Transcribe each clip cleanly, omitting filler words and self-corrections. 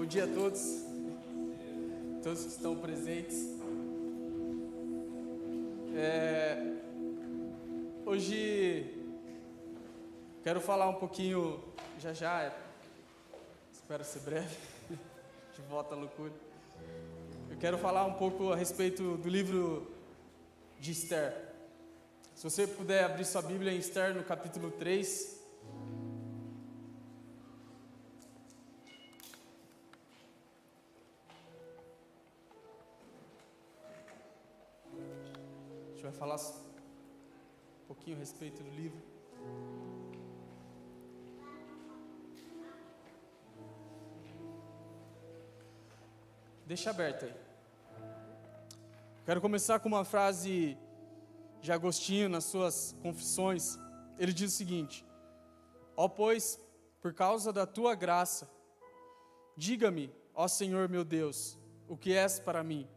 dia a todos que estão presentes. Hoje quero falar um pouquinho, espero ser breve, de volta à loucura. Eu quero falar um pouco a respeito do livro de Esther. Se você puder abrir sua Bíblia em Esther, no capítulo 3. A gente vai falar um pouquinho a respeito do livro. Deixa aberto aí. Quero começar com uma frase de Agostinho nas suas Confissões. Ele diz o seguinte: ó, pois, por causa da tua graça, diga-me, ó Senhor meu Deus, o que és para mim.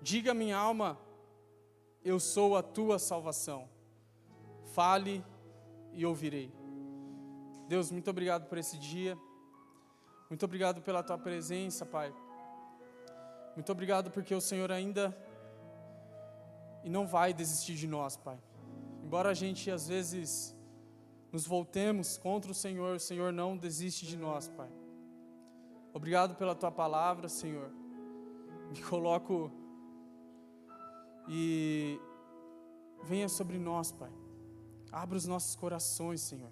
Diga minha alma, eu sou a tua salvação. Fale e ouvirei. Deus, muito obrigado por esse dia. Muito obrigado pela tua presença, Pai. Muito obrigado porque o Senhor ainda e não vai desistir de nós, Pai. Embora a gente às vezes nos voltemos contra o Senhor não desiste de nós, Pai. Obrigado pela tua palavra, Senhor. Me coloco e venha sobre nós, Pai. Abra os nossos corações, Senhor.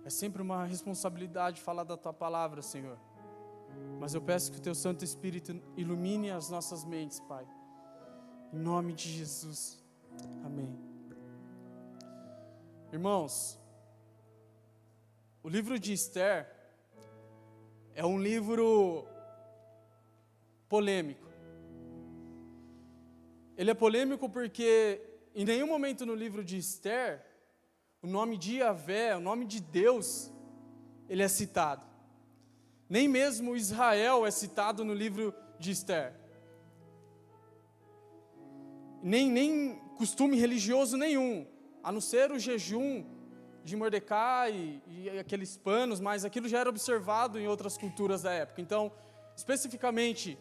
É sempre uma responsabilidade falar da tua palavra, Senhor. Mas eu peço que o teu Santo Espírito ilumine as nossas mentes, Pai. Em nome de Jesus. Amém. Irmãos, o livro de Esther é um livro polêmico. Ele é polêmico porque em nenhum momento no livro de Esther o nome de Yahvé, o nome de Deus, ele é citado. Nem mesmo Israel é citado no livro de Esther. Nem costume religioso nenhum, a não ser o jejum de Mordecai e aqueles panos, mas aquilo já era observado em outras culturas da época. Então, especificamente,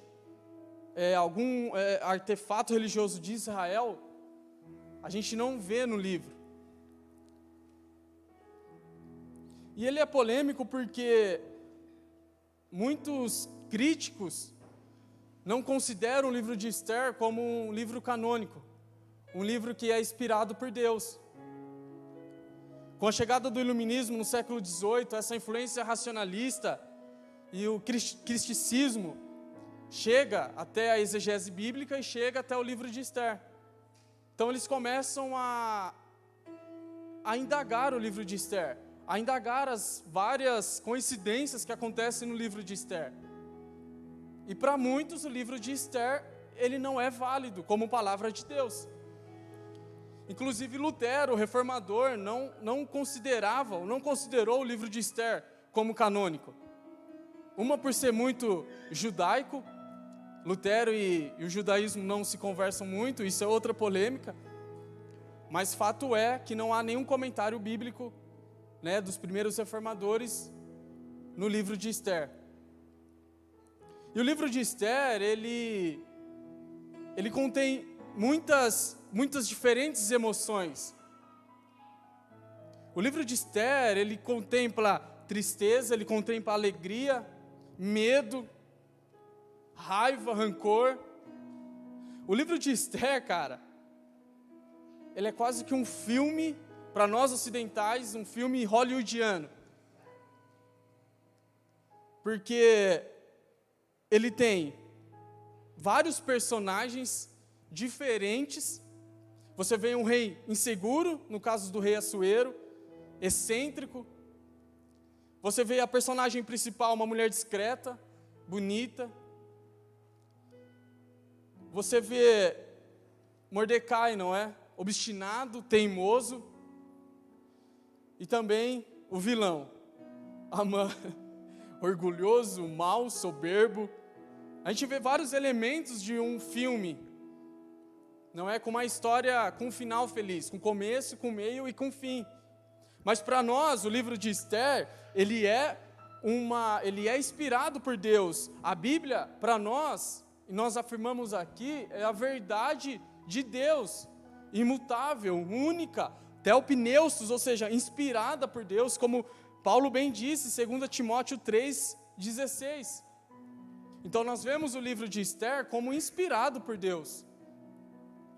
algum artefato religioso de Israel, a gente não vê no livro. E ele é polêmico porque muitos críticos não consideram o livro de Esther como um livro canônico, um livro que é inspirado por Deus. Com a chegada do iluminismo no século XVIII, essa influência racionalista e o cristicismo chega até a exegese bíblica e chega até o livro de Esther. Então eles começam a indagar o livro de Esther, a indagar as várias coincidências que acontecem no livro de Esther. E para muitos o livro de Esther, ele não é válido como palavra de Deus. Inclusive Lutero, o reformador, não considerou o livro de Esther como canônico. Uma por ser muito judaico, Lutero e o judaísmo não se conversam muito, isso é outra polêmica. Mas fato é que não há nenhum comentário bíblico, dos primeiros reformadores no livro de Esther. E o livro de Esther, ele contém muitas diferentes emoções. O livro de Esther, ele contempla tristeza, ele contempla alegria, medo, raiva, rancor. O livro de Esther, cara, ele é quase que um filme, para nós ocidentais, um filme hollywoodiano. Porque ele tem vários personagens diferentes. Você vê um rei inseguro, no caso do rei Assuero, excêntrico. Você vê a personagem principal, uma mulher discreta, bonita. Você vê Mordecai, não é? Obstinado, teimoso. E também o vilão, Amã, orgulhoso, mau, soberbo. A gente vê vários elementos de um filme, não é? Com uma história com um final feliz, com começo, com meio e com fim. Mas para nós, o livro de Esther, ele é ele é inspirado por Deus. A Bíblia, para nós, e nós afirmamos aqui, é a verdade de Deus, imutável, única, theopneustos, ou seja, inspirada por Deus, como Paulo bem disse, 2 Timóteo 3,16. Então nós vemos o livro de Esther como inspirado por Deus.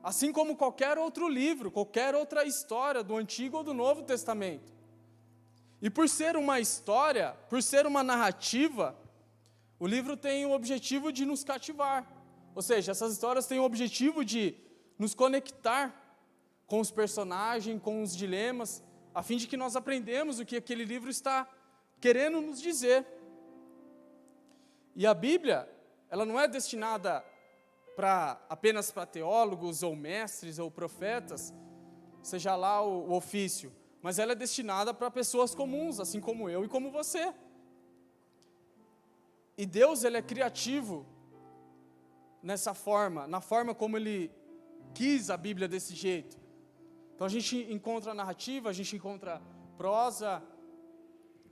Assim como qualquer outro livro, qualquer outra história do Antigo ou do Novo Testamento. E por ser uma história, por ser uma narrativa, o livro tem o objetivo de nos cativar. Ou seja, essas histórias têm o objetivo de nos conectar com os personagens, com os dilemas, a fim de que nós aprendamos o que aquele livro está querendo nos dizer. E a Bíblia, ela não é destinada apenas para teólogos, ou mestres, ou profetas, seja lá o ofício, mas ela é destinada para pessoas comuns, assim como eu e como você. E Deus, ele é criativo nessa forma, na forma como Ele quis a Bíblia desse jeito. Então a gente encontra a narrativa, a gente encontra prosa,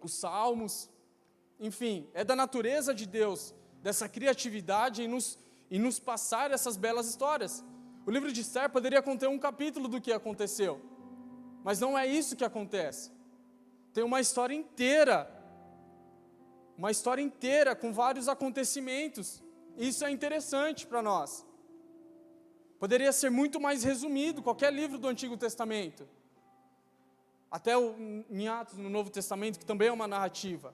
os salmos, enfim, é da natureza de Deus, dessa criatividade em nos passar essas belas histórias. O livro de Esther poderia conter um capítulo do que aconteceu, mas não é isso que acontece. Tem uma história inteira com vários acontecimentos. Isso é interessante para nós. Poderia ser muito mais resumido qualquer livro do Antigo Testamento. Até em Atos, no Novo Testamento, que também é uma narrativa.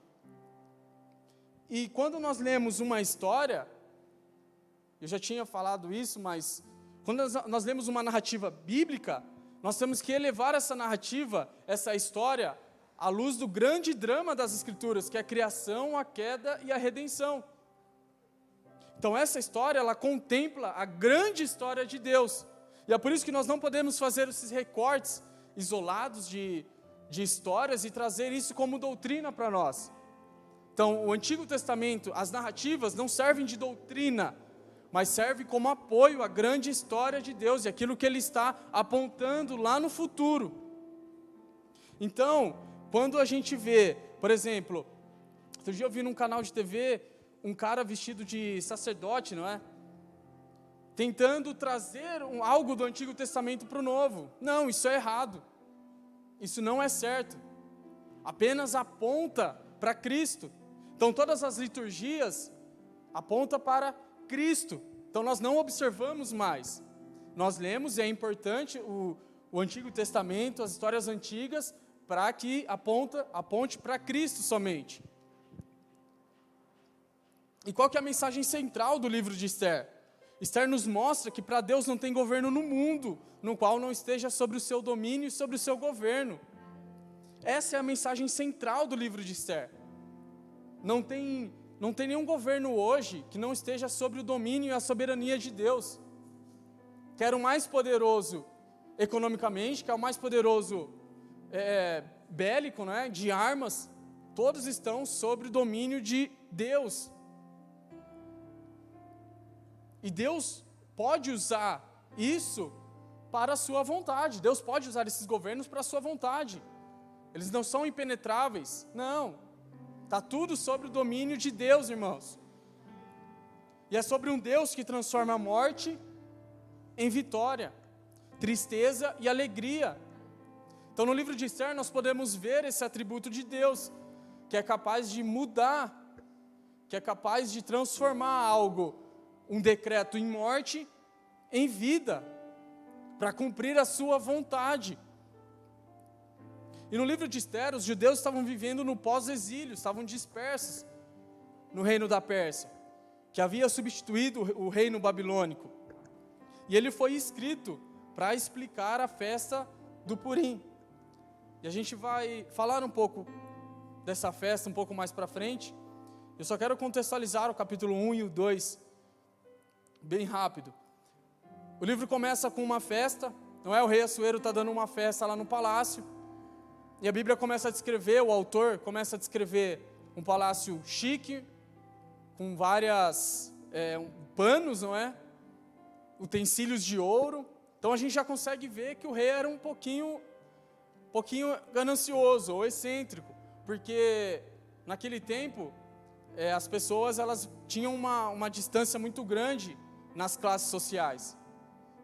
E quando nós lemos uma história, eu já tinha falado isso, mas quando nós lemos uma narrativa bíblica, nós temos que elevar essa narrativa, essa história, à luz do grande drama das Escrituras, que é a criação, a queda e a redenção. Então essa história, ela contempla a grande história de Deus. E é por isso que nós não podemos fazer esses recortes isolados de histórias e trazer isso como doutrina para nós. Então o Antigo Testamento, as narrativas não servem de doutrina, mas servem como apoio à grande história de Deus e aquilo que Ele está apontando lá no futuro. Então, quando a gente vê, por exemplo, outro dia eu vi num canal de TV, um cara vestido de sacerdote, não é? Tentando trazer algo do Antigo Testamento para o Novo. Não, isso é errado. Isso não é certo. Apenas aponta para Cristo. Então todas as liturgias apontam para Cristo. Então nós não observamos mais. Nós lemos, e é importante, o Antigo Testamento, as histórias antigas, para que aponte para Cristo somente. E qual que é a mensagem central do livro de Esther? Esther nos mostra que para Deus não tem governo no mundo, no qual não esteja sobre o seu domínio e sobre o seu governo. Essa é a mensagem central do livro de Esther. Não tem nenhum governo hoje que não esteja sobre o domínio e a soberania de Deus. Quer o mais poderoso economicamente, quer o mais poderoso bélico, né, de armas, todos estão sobre o domínio de Deus. E Deus pode usar isso para a sua vontade. Deus pode usar esses governos para a sua vontade. Eles não são impenetráveis, não. Está tudo sobre o domínio de Deus, irmãos. E é sobre um Deus que transforma a morte em vitória, tristeza e alegria. Então no livro de Esther nós podemos ver esse atributo de Deus, que é capaz de mudar, que é capaz de transformar algo, um decreto em morte, em vida, para cumprir a sua vontade. E no livro de Esther, os judeus estavam vivendo no pós-exílio, estavam dispersos no reino da Pérsia, que havia substituído o reino babilônico. E ele foi escrito para explicar a festa do Purim. E a gente vai falar um pouco dessa festa um pouco mais para frente. Eu só quero contextualizar o capítulo 1 e o 2, bem rápido. O livro começa com uma festa, não é? O rei Assuero está dando uma festa lá no palácio. E a Bíblia começa a descrever, o autor começa a descrever um palácio chique, com várias panos, não é? Utensílios de ouro. Então a gente já consegue ver que o rei era um pouquinho ganancioso ou excêntrico, porque naquele tempo, as pessoas elas tinham uma distância muito grande nas classes sociais.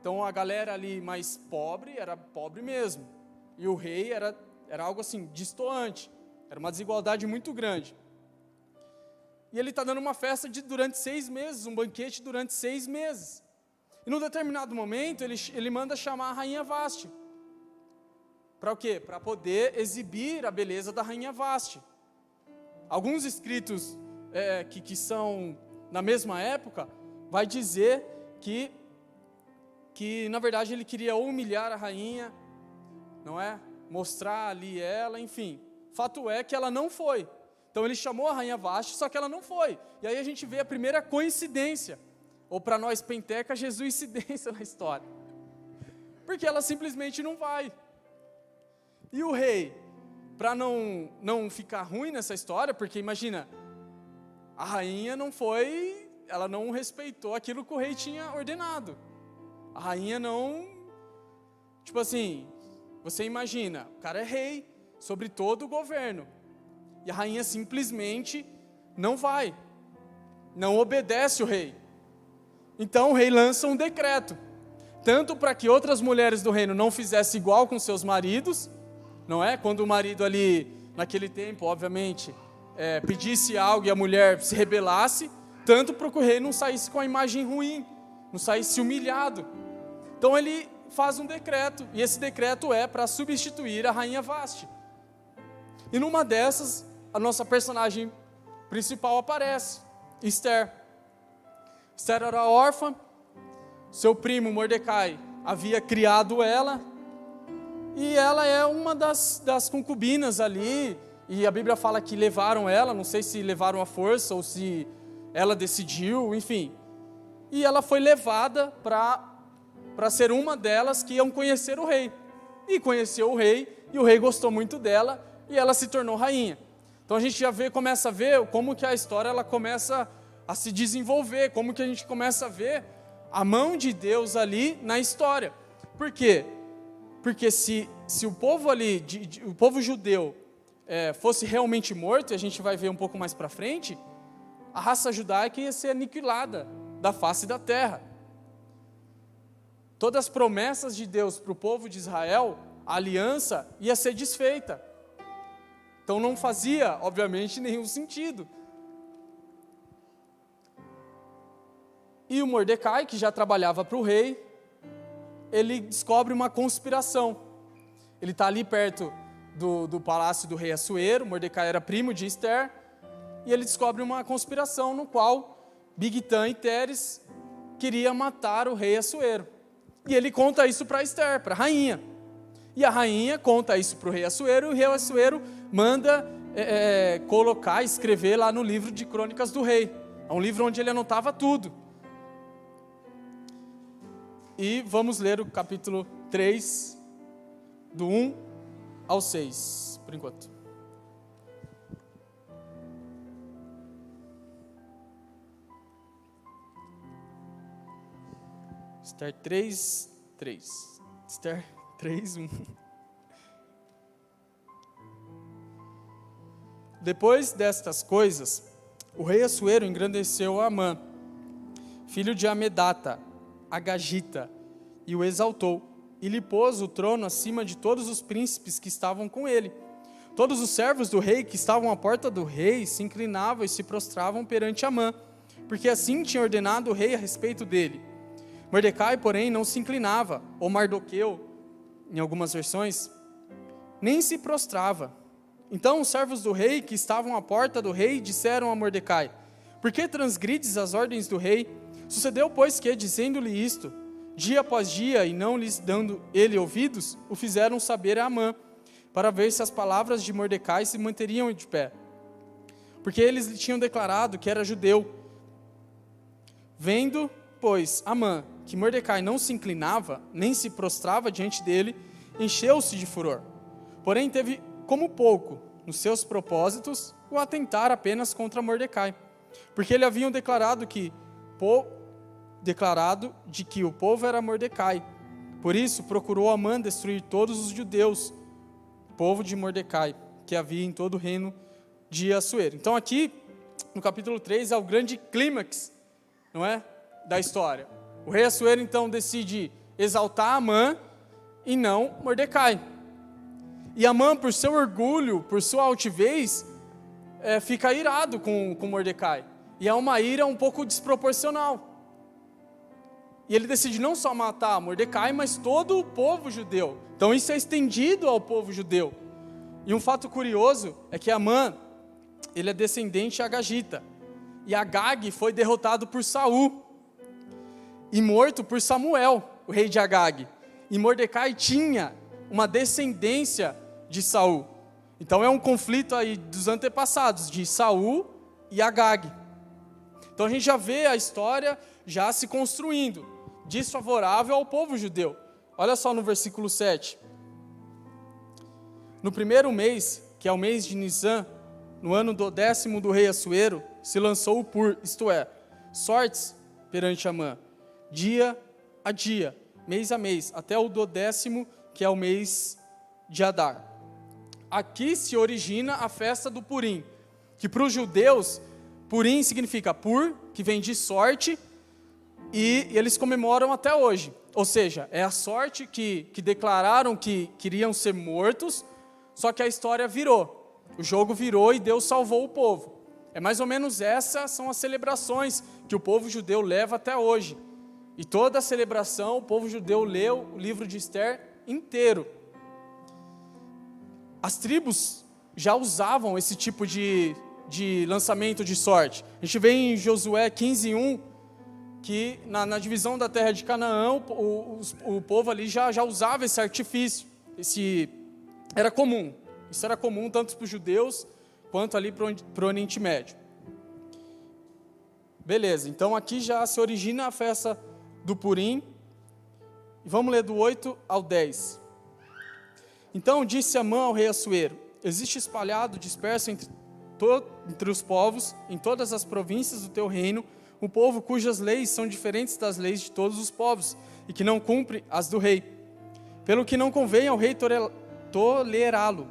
Então a galera ali mais pobre era pobre mesmo, e o rei era algo assim, destoante, era uma desigualdade muito grande. E ele está dando uma festa durante 6 meses, um banquete durante 6 meses. E num determinado momento ele manda chamar a rainha Vasti. Para o quê? Para poder exibir a beleza da rainha Vasti. Alguns escritos que são na mesma época, vai dizer que na verdade ele queria humilhar a rainha, não é? Mostrar ali ela, enfim. Fato é que ela não foi. Então ele chamou a rainha Vasti, só que ela não foi. E aí a gente vê a primeira coincidência, ou para nós penteca, jesuicidência na história. Porque ela simplesmente não vai. E o rei, para não ficar ruim nessa história, porque imagina, a rainha não foi, ela não respeitou aquilo que o rei tinha ordenado. A rainha não, tipo assim, você imagina, o cara é rei sobre todo o governo, e a rainha simplesmente não vai, não obedece o rei. Então o rei lança um decreto, tanto para que outras mulheres do reino não fizessem igual com seus maridos, não é? Quando o marido ali, naquele tempo, obviamente, pedisse algo e a mulher se rebelasse, tanto para que o rei não saísse com a imagem ruim, não saísse humilhado. Então ele faz um decreto, e esse decreto é para substituir a rainha Vasti. E numa dessas, a nossa personagem principal aparece, Esther. Esther era órfã, seu primo Mordecai havia criado ela, e ela é uma das concubinas ali, e a Bíblia fala que levaram ela, não sei se levaram à força ou se ela decidiu, enfim. E ela foi levada para ser uma delas que iam conhecer o rei. E conheceu o rei, e o rei gostou muito dela, e ela se tornou rainha. Então a gente já começa a ver como que a história ela começa a se desenvolver, como que a gente começa a ver a mão de Deus ali na história. Por quê? Porque se o povo ali, o povo judeu, fosse realmente morto, e a gente vai ver um pouco mais para frente, a raça judaica ia ser aniquilada da face da terra. Todas as promessas de Deus para o povo de Israel, a aliança ia ser desfeita. Então não fazia, obviamente, nenhum sentido. E o Mordecai, que já trabalhava para o rei, ele descobre uma conspiração. Ele está ali perto do palácio do rei Assuero, Mordecai era primo de Esther, e ele descobre uma conspiração no qual Bigtã e Teres queria matar o rei Assuero. E ele conta isso para Esther, para a rainha. E a rainha conta isso para o rei Assuero, e o rei Assuero manda escrever lá no livro de Crônicas do Rei. É um livro onde ele anotava tudo. E vamos ler o capítulo 3, do 1 ao 6, por enquanto. Esther 3, 3. Esther 3, 1. Depois destas coisas, o rei Assuero engrandeceu Amã, filho de Amedata, Agagita, e o exaltou, e lhe pôs o trono acima de todos os príncipes que estavam com ele. Todos os servos do rei que estavam à porta do rei se inclinavam e se prostravam perante Amã, porque assim tinha ordenado o rei a respeito dele. Mordecai, porém, não se inclinava, ou Mardoqueu, em algumas versões, nem se prostrava. Então os servos do rei que estavam à porta do rei disseram a Mordecai: por que transgrides as ordens do rei? Sucedeu, pois, que, dizendo-lhe isto, dia após dia, e não lhes dando ele ouvidos, o fizeram saber a Amã, para ver se as palavras de Mordecai se manteriam de pé. Porque eles lhe tinham declarado que era judeu. Vendo, pois, Amã, que Mordecai não se inclinava, nem se prostrava diante dele, encheu-se de furor. Porém, teve como pouco, nos seus propósitos, o atentar apenas contra Mordecai, porque ele haviam declarado de que o povo era Mordecai. Por isso, procurou Amã destruir todos os judeus, povo de Mordecai, que havia em todo o reino de Assuero. Então aqui, no capítulo 3, é o grande clímax, não é? Da história. O rei Assuero, então, decide exaltar Amã e não Mordecai. E Amã, por seu orgulho, por sua altivez, fica irado com Mordecai. E é uma ira um pouco desproporcional. E ele decide não só matar Mordecai, mas todo o povo judeu. Então isso é estendido ao povo judeu. E um fato curioso é que Amã, ele é descendente agagita. E Agag foi derrotado por Saul e morto por Samuel, o rei de Agag. E Mordecai tinha uma descendência de Saul. Então é um conflito aí dos antepassados, de Saul e Agag. Então a gente já vê a história já se construindo, desfavorável ao povo judeu. Olha só no versículo 7. No primeiro mês, que é o mês de Nisan, no ano do 10º do rei Assuero, se lançou o pur, isto é, sortes perante Amã, dia a dia, mês a mês, até o do 10º, que é o mês de Adar. Aqui se origina a festa do Purim, que para os judeus, Purim significa pur, que vem de sorte, e eles comemoram até hoje. Ou seja, é a sorte que declararam que queriam ser mortos, só que a história virou. O jogo virou e Deus salvou o povo. É mais ou menos essas são as celebrações que o povo judeu leva até hoje. E toda a celebração, o povo judeu leu o livro de Esther inteiro. As tribos já usavam esse tipo de lançamento de sorte. A gente vê em Josué 15:1 que na divisão da terra de Canaã, o povo ali já usava esse artifício. Era comum. Isso era comum tanto para os judeus quanto ali para o Oriente Médio. Beleza, então aqui já se origina a festa do Purim. E vamos ler do 8 ao 10. Então disse Amã ao rei Assuero: existe espalhado, disperso entre os povos, em todas as províncias do teu reino, um povo cujas leis são diferentes das leis de todos os povos, e que não cumpre as do rei, pelo que não convém ao rei tolerá-lo.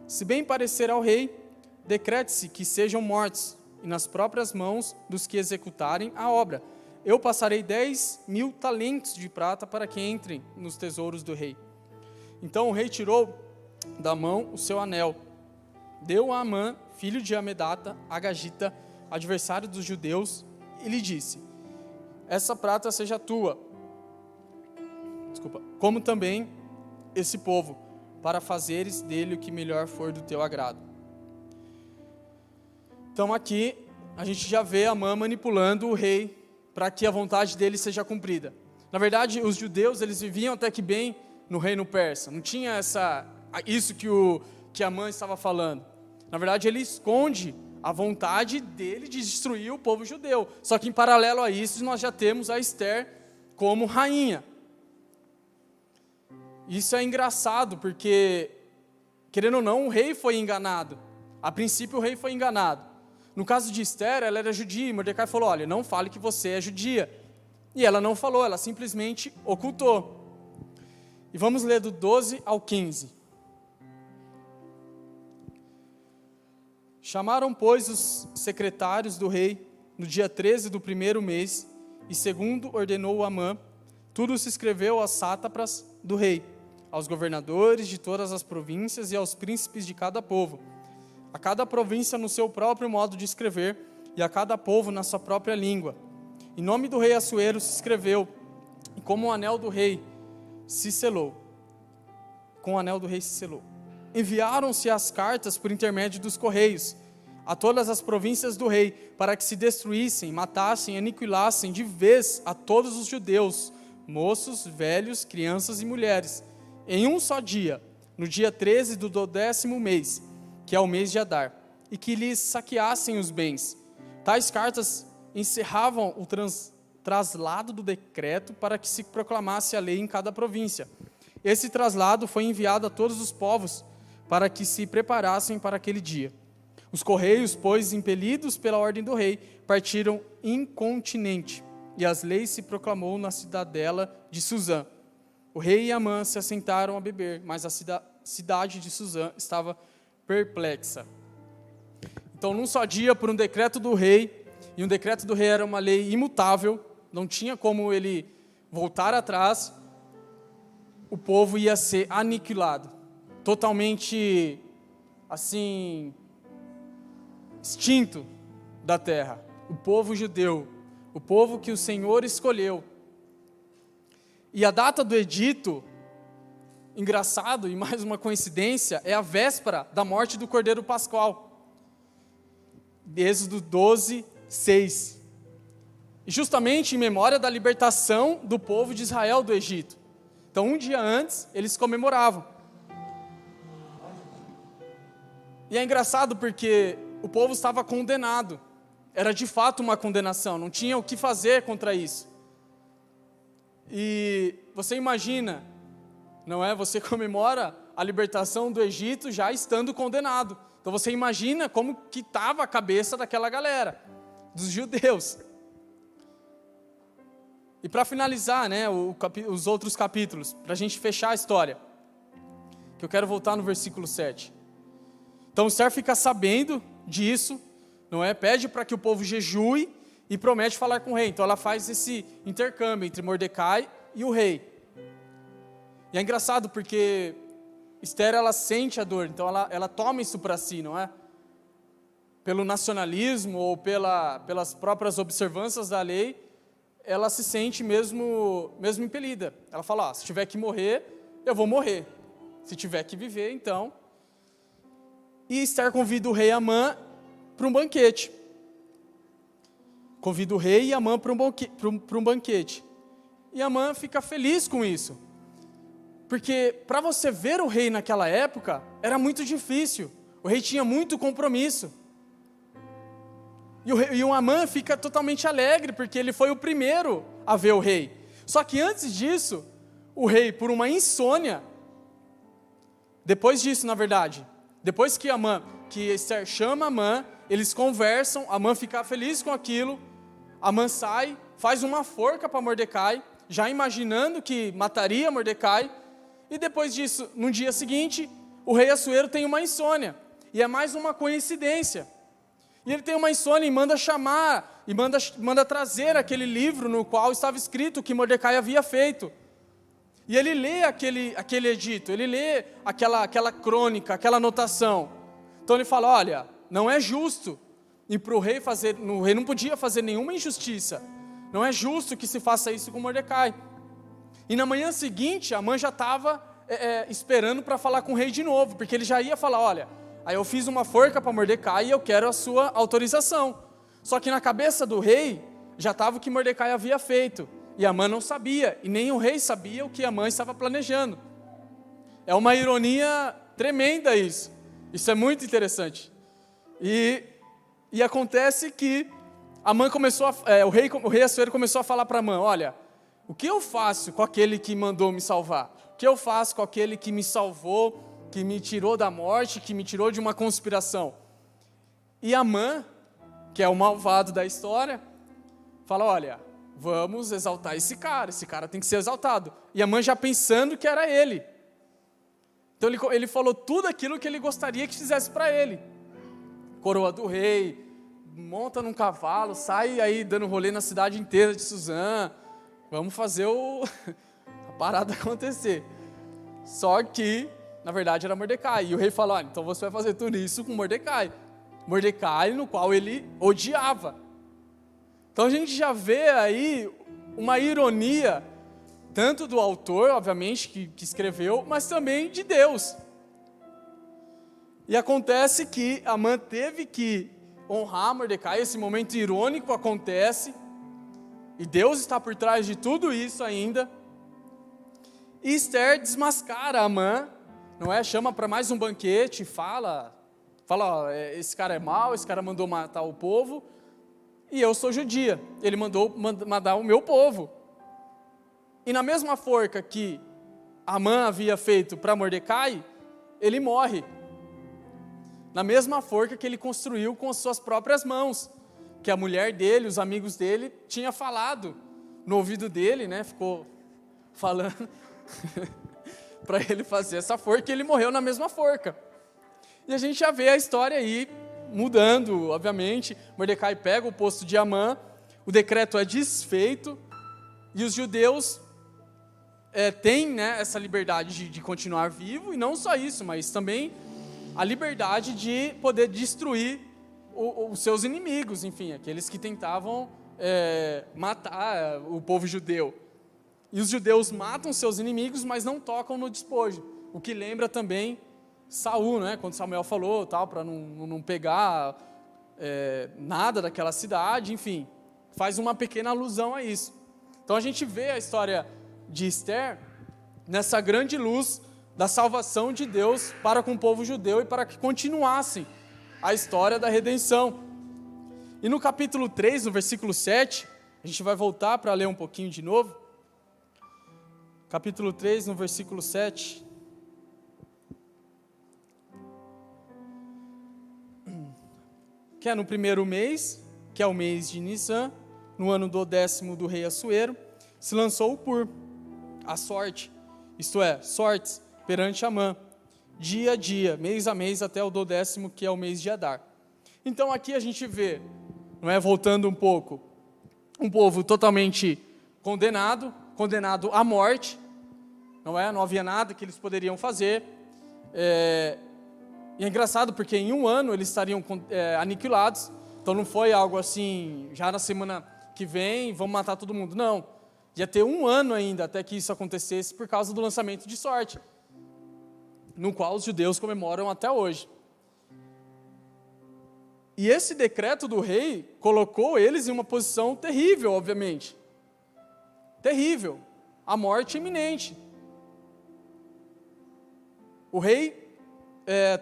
Se bem parecer ao rei, decrete-se que sejam mortos, e nas próprias mãos dos que executarem a obra. Eu passarei 10.000 talentos de prata para que entrem nos tesouros do rei. Então o rei tirou da mão o seu anel, deu a Amã, filho de Amedata, agagita, adversário dos judeus, e lhe disse: essa prata seja tua, como também esse povo, para fazeres dele o que melhor for do teu agrado. Então aqui a gente já vê Amã manipulando o rei para que a vontade dele seja cumprida. Na verdade, os judeus, eles viviam até que bem no reino persa. Não tinha isso que Amã estava falando. Na verdade, ele esconde a vontade dele de destruir o povo judeu. Só que em paralelo a isso, nós já temos a Esther como rainha. Isso é engraçado, porque, querendo ou não, o rei foi enganado. A princípio, o rei foi enganado. No caso de Esther, ela era judia, e Mordecai falou: olha, não fale que você é judia. E ela não falou, ela simplesmente ocultou. E vamos ler do 12 ao 15. Chamaram, pois, os secretários do rei no dia 13 do primeiro mês, e segundo ordenou Amã, tudo se escreveu aos sátrapas do rei, aos governadores de todas as províncias e aos príncipes de cada povo, a cada província no seu próprio modo de escrever, e a cada povo na sua própria língua. Em nome do rei Assuero se escreveu, e como o anel do rei se selou. Com o anel do rei se selou. Enviaram-se as cartas por intermédio dos correios a todas as províncias do rei, para que se destruíssem, matassem, aniquilassem de vez a todos os judeus, moços, velhos, crianças e mulheres, em um só dia, no dia 13 do 10º mês, que é o mês de Adar, e que lhes saqueassem os bens. Tais cartas encerravam o traslado do decreto para que se proclamasse a lei em cada província. Esse traslado foi enviado a todos os povos para que se preparassem para aquele dia. Os correios, pois, impelidos pela ordem do rei, partiram incontinenti, e as leis se proclamou na cidadela de Suzã. O rei e Amã se assentaram a beber, mas a cidade de Suzã estava perplexa. Então, num só dia, por um decreto do rei, e um decreto do rei era uma lei imutável, não tinha como ele voltar atrás, o povo ia ser aniquilado, totalmente, assim, extinto da terra. O povo judeu, o povo que o Senhor escolheu. E a data do edito, engraçado e mais uma coincidência, é a véspera da morte do Cordeiro Pascual. Êxodo 12, 6. E justamente em memória da libertação do povo de Israel do Egito. Então, um dia antes, eles comemoravam. E é engraçado porque o povo estava condenado. Era de fato uma condenação, não tinha o que fazer contra isso. E você imagina, não é? Você comemora a libertação do Egito já estando condenado. Então você imagina como que estava a cabeça daquela galera, dos judeus. E para finalizar, né, os outros capítulos, para a gente fechar a história, que eu quero voltar no versículo 7. Então Esther fica sabendo disso, não é? Pede para que o povo jejue e promete falar com o rei. Então ela faz esse intercâmbio entre Mordecai e o rei. E é engraçado porque Esther, ela sente a dor, então ela toma isso para si, não é? Pelo nacionalismo ou pelas próprias observâncias da lei, ela se sente mesmo impelida. Ela fala, se tiver que morrer, eu vou morrer. Se tiver que viver, então. E Esther convida o rei Amã para um banquete. Convida o rei e Amã para um banquete. E Amã fica feliz com isso. Porque para você ver o rei naquela época, era muito difícil. O rei tinha muito compromisso. E o Amã fica totalmente alegre, porque ele foi o primeiro a ver o rei. Só que antes disso, o rei, por uma insônia, depois disso, na verdade, depois que Esther chama Amã, eles conversam, Amã fica feliz com aquilo, Amã sai, faz uma forca para Mordecai, já imaginando que mataria Mordecai, e depois disso, no dia seguinte, o rei Assuero tem uma insônia, e é mais uma coincidência. E ele tem uma insônia e manda chamar, e manda trazer aquele livro no qual estava escrito o que Mordecai havia feito. E ele lê aquele edito, ele lê aquela crônica, aquela anotação. Então ele fala, olha, não é justo, e para o rei não podia fazer nenhuma injustiça. Não é justo que se faça isso com Mordecai. E na manhã seguinte, Amã já estava esperando para falar com o rei de novo, porque ele já ia falar, olha, aí eu fiz uma forca para Mordecai e eu quero a sua autorização. Só que na cabeça do rei, já estava o que Mordecai havia feito. E Amã não sabia, e nem o rei sabia o que Amã estava planejando. É uma ironia tremenda isso. Isso é muito interessante. E acontece que Amã o rei Assuero começou a falar para Amã, olha, o que eu faço com aquele que mandou me salvar? O que eu faço com aquele que me salvou, que me tirou da morte, que me tirou de uma conspiração? E Amã, que é o malvado da história, fala, olha, vamos exaltar esse cara tem que ser exaltado. E Amã já pensando que era ele. Então ele falou tudo aquilo que ele gostaria que fizesse para ele. Coroa do rei, monta num cavalo, sai aí dando rolê na cidade inteira de Suzã, vamos fazer a parada acontecer. Só que, na verdade, era Mordecai. E o rei falou, então você vai fazer tudo isso com Mordecai. Mordecai, no qual ele odiava. Então a gente já vê aí uma ironia, tanto do autor, obviamente, que escreveu, mas também de Deus. E acontece que Amã teve que honrar Mordecai, esse momento irônico acontece, e Deus está por trás de tudo isso ainda. E Esther desmascara Amã, não é? Chama para mais um banquete, fala, esse cara é mau, esse cara mandou matar o povo, e eu sou judia, ele mandou matar o meu povo. E na mesma forca que Amã havia feito para Mordecai, ele morre. Na mesma forca que ele construiu com as suas próprias mãos, que a mulher dele, os amigos dele, tinha falado no ouvido dele, né? Ficou falando para ele fazer essa forca, e ele morreu na mesma forca. E a gente já vê a história aí mudando, obviamente. Mordecai pega o posto de Amã, o decreto é desfeito, e os judeus têm, né, essa liberdade de continuar vivo, e não só isso, mas também a liberdade de poder destruir os seus inimigos, enfim, aqueles que tentavam matar o povo judeu. E os judeus matam seus inimigos, mas não tocam no despojo, o que lembra também Saul, né, quando Samuel falou, tal, para não pegar nada daquela cidade, enfim, faz uma pequena alusão a isso. Então a gente vê a história de Esther nessa grande luz da salvação de Deus para com o povo judeu e para que continuassem a história da redenção. E no capítulo 3, no versículo 7, a gente vai voltar para ler um pouquinho de novo. Capítulo 3, no versículo 7. Que é no primeiro mês, que é o mês de Nisan, no ano do 10º do rei Assuero, se lançou o pur, a sorte, isto é, sortes, perante Amã, dia a dia, mês a mês, até o 10º, que é o mês de Adar. Então aqui a gente vê, não é, voltando um pouco, um povo totalmente condenado à morte, não havia nada que eles poderiam fazer, e é engraçado porque em um ano eles estariam aniquilados, então não foi algo assim, já na semana que vem, vamos matar todo mundo, não, ia ter um ano ainda até que isso acontecesse por causa do lançamento de sorte, no qual os judeus comemoram até hoje. E esse decreto do rei colocou eles em uma posição terrível, obviamente, terrível, a morte iminente. O rei,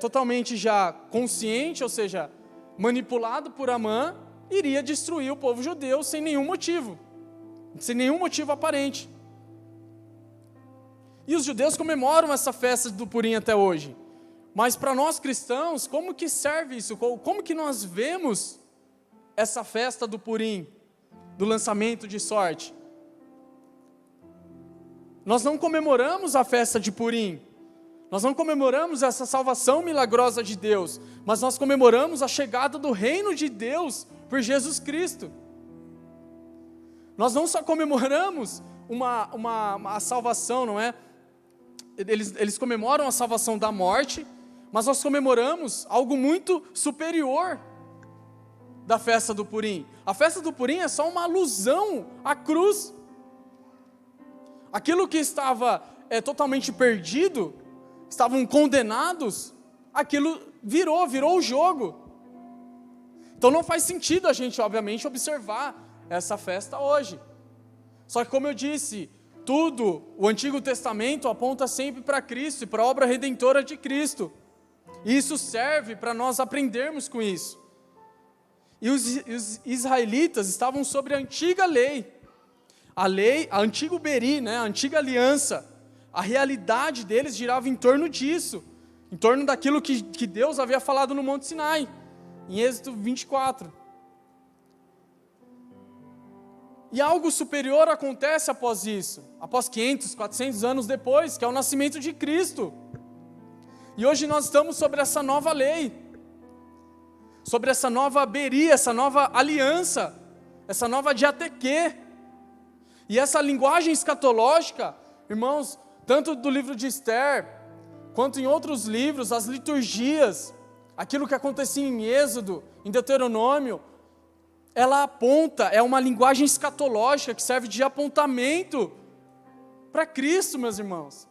totalmente já consciente, ou seja, manipulado por Amã, iria destruir o povo judeu sem nenhum motivo aparente. E os judeus comemoram essa festa do Purim até hoje. Mas para nós cristãos, como que serve isso? Como que nós vemos essa festa do Purim, do lançamento de sorte? Nós não comemoramos a festa de Purim, nós não comemoramos essa salvação milagrosa de Deus, mas nós comemoramos a chegada do reino de Deus por Jesus Cristo. Nós não só comemoramos a salvação, não é? Eles comemoram a salvação da morte, mas nós comemoramos algo muito superior da festa do Purim. A festa do Purim é só uma alusão à cruz. Aquilo que estava totalmente perdido, estavam condenados, aquilo virou o jogo. Então não faz sentido a gente, obviamente, observar essa festa hoje. Só que, como eu disse, o Antigo Testamento aponta sempre para Cristo e para a obra redentora de Cristo. E isso serve para nós aprendermos com isso. E os israelitas estavam sobre a antiga lei, a antiga Beri, né, a antiga aliança. A realidade deles girava em torno disso, em torno daquilo que Deus havia falado no Monte Sinai, em Êxodo 24. E algo superior acontece após isso, após 500, 400 anos depois, que é o nascimento de Cristo. E hoje nós estamos sobre essa nova lei, sobre essa nova Beri, essa nova aliança, essa nova diatequê. E essa linguagem escatológica, irmãos, tanto do livro de Esther, quanto em outros livros, as liturgias, aquilo que acontecia em Êxodo, em Deuteronômio, ela aponta, é uma linguagem escatológica que serve de apontamento para Cristo, meus irmãos.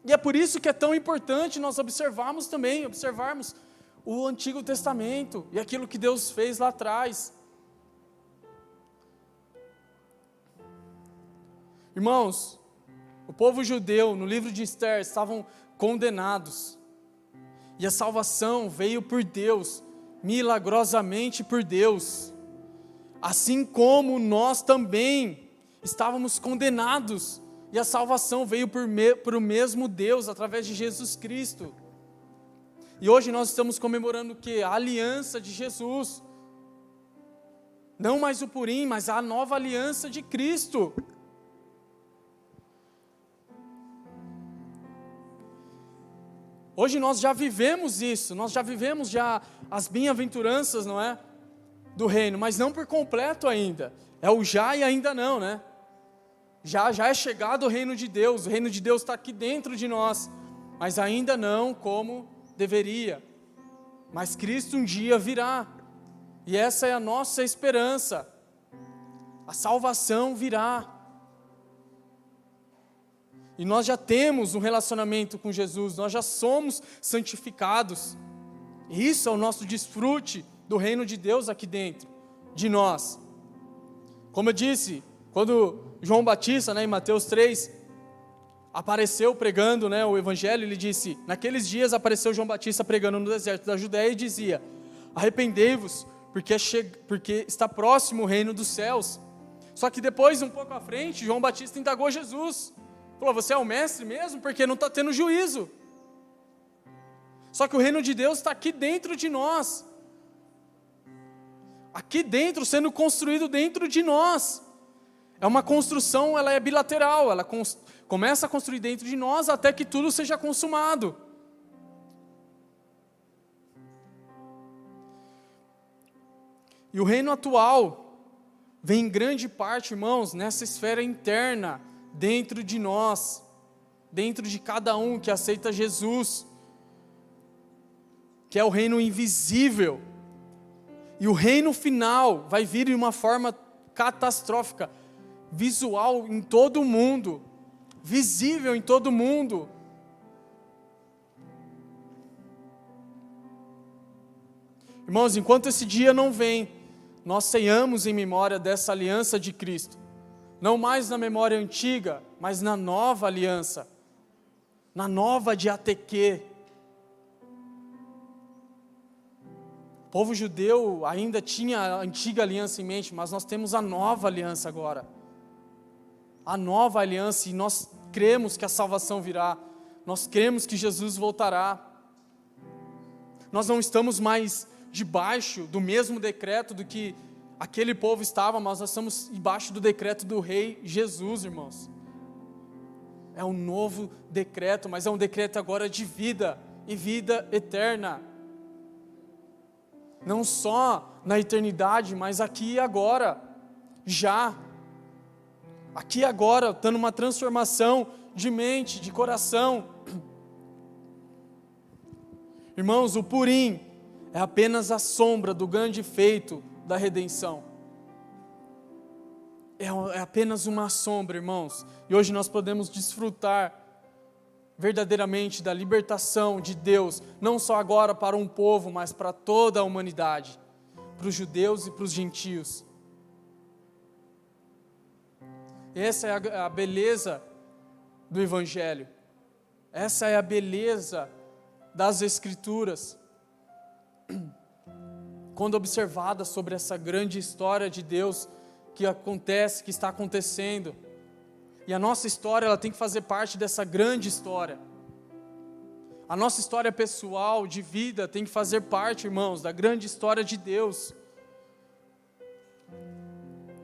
E é por isso que é tão importante nós observarmos o Antigo Testamento e aquilo que Deus fez lá atrás. Irmãos, o povo judeu, no livro de Esther, estavam condenados. E a salvação veio por Deus, milagrosamente por Deus. Assim como nós também estávamos condenados. E a salvação veio por o mesmo Deus, através de Jesus Cristo. E hoje nós estamos comemorando o quê? A aliança de Jesus. Não mais o Purim, mas a nova aliança de Cristo. Hoje nós já vivemos isso, nós já vivemos já as bem-aventuranças, não é? Do reino, mas não por completo ainda. É o já e ainda não, né? Já é chegado o reino de Deus está aqui dentro de nós, mas ainda não como deveria. Mas Cristo um dia virá, e essa é a nossa esperança. A salvação virá. E nós já temos um relacionamento com Jesus, nós já somos santificados. E isso é o nosso desfrute do reino de Deus aqui dentro de nós. Como eu disse, quando João Batista, em Mateus 3, apareceu pregando o evangelho, ele disse, naqueles dias apareceu João Batista pregando no deserto da Judéia e dizia, arrependei-vos, porque está próximo o reino dos céus. Só que depois, um pouco à frente, João Batista indagou Jesus, falou, você é o mestre mesmo? Porque não está tendo juízo. Só que o reino de Deus está aqui dentro de nós, aqui dentro, sendo construído dentro de nós. É uma construção, ela é bilateral, ela começa a construir dentro de nós até que tudo seja consumado. E o reino atual vem em grande parte, irmãos, nessa esfera interna, dentro de nós, dentro de cada um que aceita Jesus, que é o reino invisível. E o reino final vai vir de uma forma catastrófica, visual em todo o mundo, visível em todo o mundo. Irmãos, enquanto esse dia não vem, nós ceiamos em memória dessa aliança de Cristo, não mais na memória antiga, mas na nova aliança, na nova de ATQ. O povo judeu ainda tinha a antiga aliança em mente, mas nós temos a nova aliança agora. A nova aliança, e nós cremos que a salvação virá, nós cremos que Jesus voltará. Nós não estamos mais debaixo do mesmo decreto do que aquele povo estava, mas nós estamos debaixo do decreto do Rei Jesus, irmãos. É um novo decreto, mas é um decreto agora de vida e vida eterna. Não só na eternidade, mas aqui e agora, já. Aqui e agora, está numa transformação de mente, de coração. Irmãos, o Purim é apenas a sombra do grande feito da redenção. É apenas uma sombra, irmãos. E hoje nós podemos desfrutar verdadeiramente da libertação de Deus, não só agora para um povo, mas para toda a humanidade, para os judeus e para os gentios. Essa é a beleza do Evangelho. Essa é a beleza das Escrituras. Quando observada sobre essa grande história de Deus que acontece, que está acontecendo. E a nossa história, ela tem que fazer parte dessa grande história. A nossa história pessoal, de vida, tem que fazer parte, irmãos, da grande história de Deus.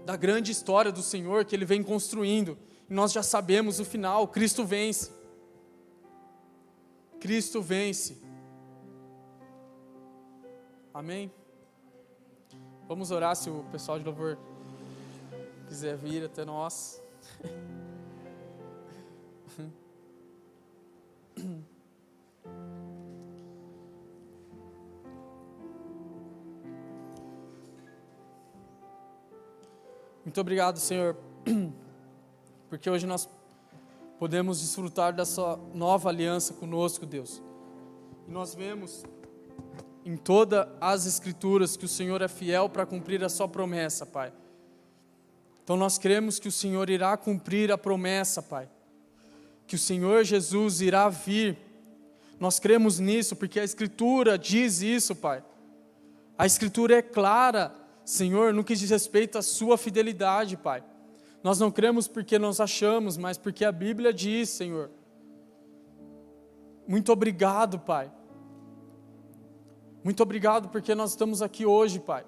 Da grande história do Senhor que Ele vem construindo. E nós já sabemos o final, Cristo vence. Cristo vence. Amém? Vamos orar, se o pessoal de louvor quiser vir até nós. Muito obrigado, Senhor, porque hoje nós podemos desfrutar dessa nova aliança conosco, Deus. E nós vemos em todas as Escrituras que o Senhor é fiel para cumprir a sua promessa, Pai. Então nós cremos que o Senhor irá cumprir a promessa, Pai. Que o Senhor Jesus irá vir. Nós cremos nisso porque a Escritura diz isso, Pai. A Escritura é clara, Senhor, no que diz respeito à sua fidelidade, Pai. Nós não cremos porque nós achamos, mas porque a Bíblia diz, Senhor. Muito obrigado, Pai. Muito obrigado porque nós estamos aqui hoje, Pai.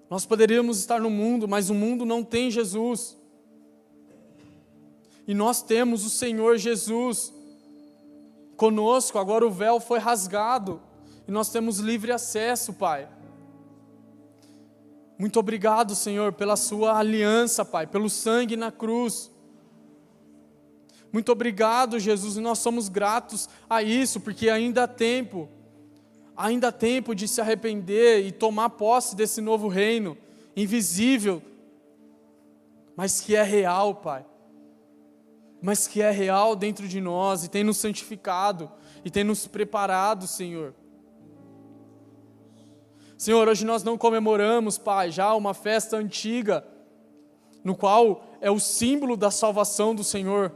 Nós poderíamos estar no mundo, mas o mundo não tem Jesus. E nós temos o Senhor Jesus. conosco, agora o véu foi rasgado e nós temos livre acesso, Pai. Muito obrigado, Senhor, pela sua aliança, Pai, pelo sangue na cruz. Muito obrigado, Jesus, e nós somos gratos a isso, porque ainda há tempo de se arrepender e tomar posse desse novo reino, invisível, mas que é real, Pai. Mas que é real dentro de nós e tem nos santificado e tem nos preparado, Senhor. Senhor, hoje nós não comemoramos, Pai, já uma festa antiga, no qual é o símbolo da salvação do Senhor,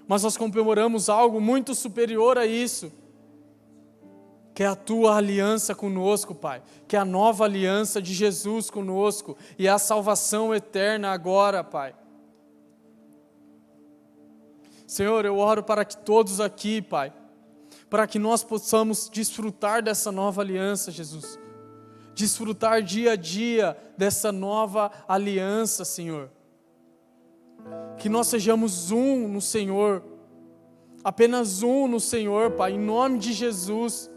mas nós comemoramos algo muito superior a isso, que é a Tua aliança conosco, Pai, que é a nova aliança de Jesus conosco, e é a salvação eterna agora, Pai. Senhor, eu oro para que todos aqui, Pai, para que nós possamos desfrutar dessa nova aliança, Jesus, desfrutar dia a dia dessa nova aliança, Senhor. Que nós sejamos um no Senhor, apenas um no Senhor, Pai, em nome de Jesus.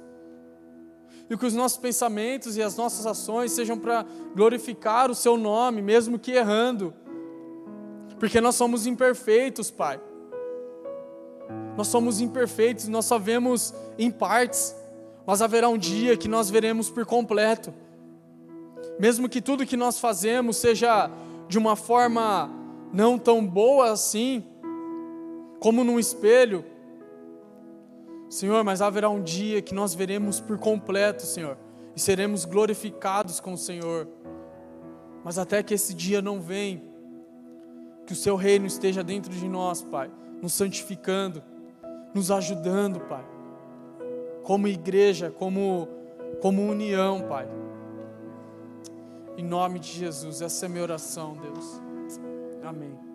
E que os nossos pensamentos e as nossas ações sejam para glorificar o Seu nome, mesmo que errando. Porque nós somos imperfeitos, Pai. Nós somos imperfeitos, nós só vemos em partes, mas haverá um dia que nós veremos por completo. Mesmo que tudo que nós fazemos seja de uma forma não tão boa assim, como num espelho, Senhor, mas haverá um dia que nós veremos por completo, Senhor, e seremos glorificados com o Senhor. Mas até que esse dia não venha, que o Seu reino esteja dentro de nós, Pai, nos santificando, nos ajudando, Pai, como igreja, como união, Pai. Em nome de Jesus, essa é a minha oração, Deus. Amém.